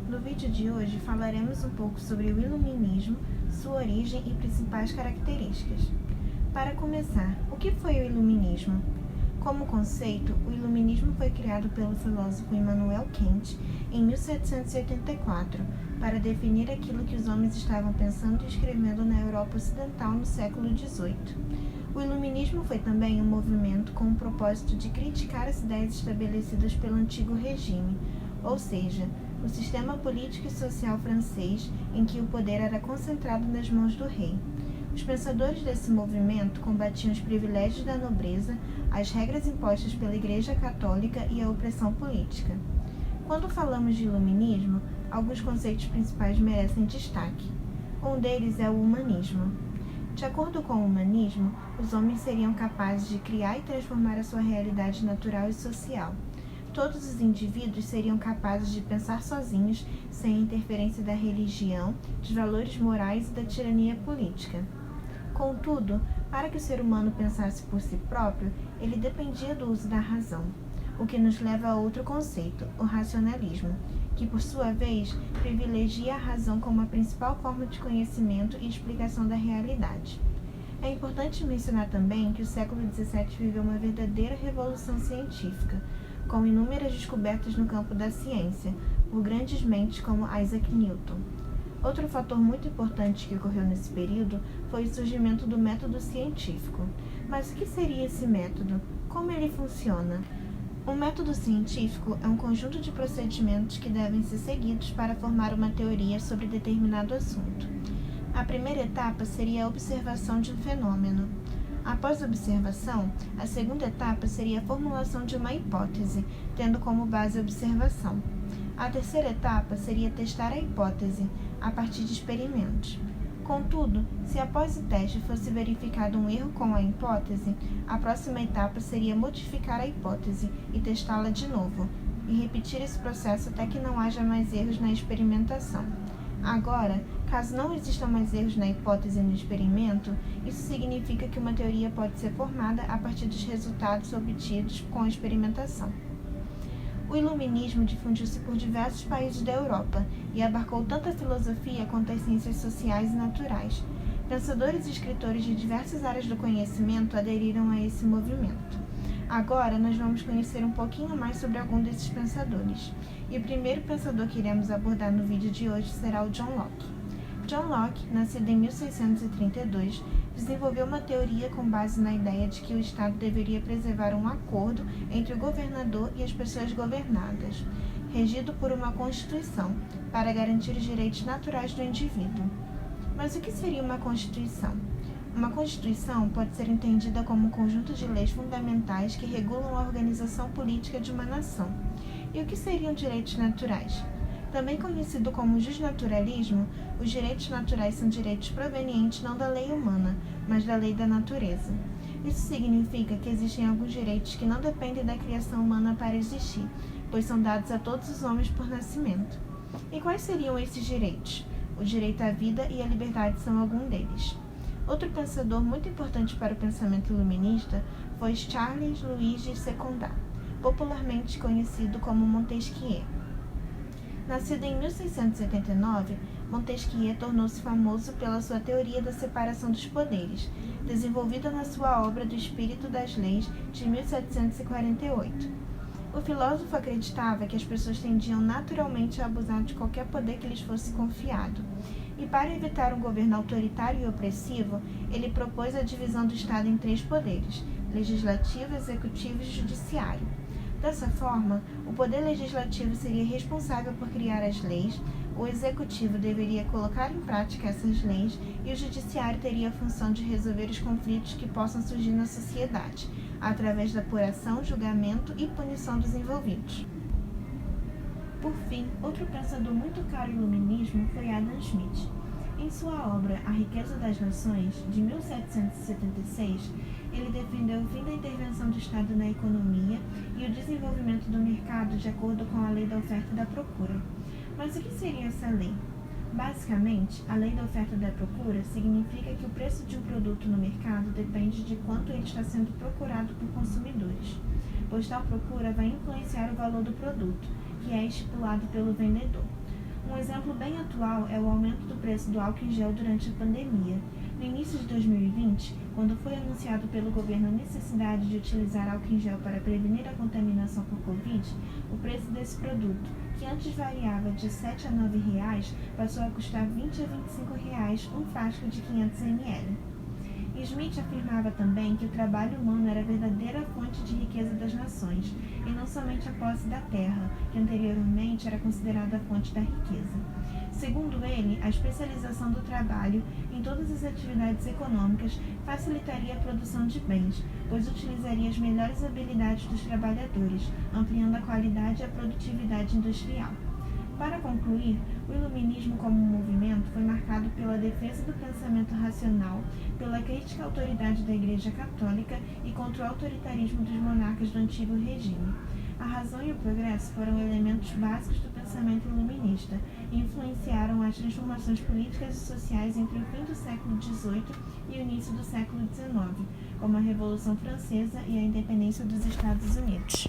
No vídeo de hoje falaremos um pouco sobre o Iluminismo, sua origem e principais características. Para começar, o que foi o Iluminismo? Como conceito, o Iluminismo foi criado pelo filósofo Immanuel Kant em 1784 para definir aquilo que os homens estavam pensando e escrevendo na Europa Ocidental no século XVIII. O Iluminismo foi também um movimento com o propósito de criticar as ideias estabelecidas pelo antigo regime, ou seja, o sistema político e social francês em que o poder era concentrado nas mãos do rei. Os pensadores desse movimento combatiam os privilégios da nobreza, as regras impostas pela Igreja Católica e a opressão política. Quando falamos de iluminismo, alguns conceitos principais merecem destaque. Um deles é o humanismo. De acordo com o humanismo, os homens seriam capazes de criar e transformar a sua realidade natural e social. Todos os indivíduos seriam capazes de pensar sozinhos, sem a interferência da religião, dos valores morais e da tirania política. Contudo, para que o ser humano pensasse por si próprio, ele dependia do uso da razão, o que nos leva a outro conceito, o racionalismo, que por sua vez privilegia a razão como a principal forma de conhecimento e explicação da realidade. É importante mencionar também que o século XVII viveu uma verdadeira revolução científica, com inúmeras descobertas no campo da ciência, por grandes mentes como Isaac Newton. Outro fator muito importante que ocorreu nesse período foi o surgimento do método científico. Mas o que seria esse método? Como ele funciona? Um método científico é um conjunto de procedimentos que devem ser seguidos para formar uma teoria sobre determinado assunto. A primeira etapa seria a observação de um fenômeno. Após a observação, a segunda etapa seria a formulação de uma hipótese, tendo como base a observação. A terceira etapa seria testar a hipótese, a partir de experimentos. Contudo, se após o teste fosse verificado um erro com a hipótese, a próxima etapa seria modificar a hipótese e testá-la de novo, e repetir esse processo até que não haja mais erros na experimentação. Agora, caso não existam mais erros na hipótese e no experimento, isso significa que uma teoria pode ser formada a partir dos resultados obtidos com a experimentação. O iluminismo difundiu-se por diversos países da Europa e abarcou tanto a filosofia quanto as ciências sociais e naturais. Pensadores e escritores de diversas áreas do conhecimento aderiram a esse movimento. Agora, nós vamos conhecer um pouquinho mais sobre algum desses pensadores. E o primeiro pensador que iremos abordar no vídeo de hoje será o John Locke. John Locke, nascido em 1632, desenvolveu uma teoria com base na ideia de que o Estado deveria preservar um acordo entre o governador e as pessoas governadas, regido por uma Constituição, para garantir os direitos naturais do indivíduo. Mas o que seria uma Constituição? Uma Constituição pode ser entendida como um conjunto de leis fundamentais que regulam a organização política de uma nação. E o que seriam direitos naturais? Também conhecido como justnaturalismo, os direitos naturais são direitos provenientes não da lei humana, mas da lei da natureza. Isso significa que existem alguns direitos que não dependem da criação humana para existir, pois são dados a todos os homens por nascimento. E quais seriam esses direitos? O direito à vida e à liberdade são alguns deles. Outro pensador muito importante para o pensamento iluminista foi Charles Louis de Secondat, popularmente conhecido como Montesquieu. Nascido em 1679, Montesquieu tornou-se famoso pela sua teoria da separação dos poderes, desenvolvida na sua obra do Espírito das Leis, de 1748. O filósofo acreditava que as pessoas tendiam naturalmente a abusar de qualquer poder que lhes fosse confiado. E para evitar um governo autoritário e opressivo, ele propôs a divisão do Estado em 3 poderes: legislativo, executivo e judiciário. Dessa forma, o poder legislativo seria responsável por criar as leis, o executivo deveria colocar em prática essas leis e o judiciário teria a função de resolver os conflitos que possam surgir na sociedade, através da apuração, julgamento e punição dos envolvidos. Por fim, outro pensador muito caro ao iluminismo foi Adam Smith. Em sua obra A Riqueza das Nações, de 1776, ele defendeu o fim da intervenção do Estado na economia e o desenvolvimento do mercado de acordo com a lei da oferta e da procura. Mas o que seria essa lei? Basicamente, a lei da oferta e da procura significa que o preço de um produto no mercado depende de quanto ele está sendo procurado por consumidores, pois tal procura vai influenciar o valor do produto, que é estipulado pelo vendedor. Um exemplo bem atual é o aumento do preço do álcool em gel durante a pandemia. No início de 2020, quando foi anunciado pelo governo a necessidade de utilizar álcool em gel para prevenir a contaminação por Covid, o preço desse produto, que antes variava de R$ 7 a R$ 9, passou a custar R$ 20 a R$ 25 um frasco de 500 ml. Smith afirmava também que o trabalho humano era a verdadeira fonte de riqueza das nações, e não somente a posse da terra, que anteriormente era considerada a fonte da riqueza. Segundo ele, a especialização do trabalho em todas as atividades econômicas facilitaria a produção de bens, pois utilizaria as melhores habilidades dos trabalhadores, ampliando a qualidade e a produtividade industrial. Para concluir, o Iluminismo como movimento foi marcado pela defesa do pensamento racional, pela crítica à autoridade da Igreja Católica e contra o autoritarismo dos monarcas do antigo regime. A razão e o progresso foram elementos básicos do pensamento iluminista e influenciaram as transformações políticas e sociais entre o fim do século XVIII e o início do século XIX, como a Revolução Francesa e a independência dos Estados Unidos.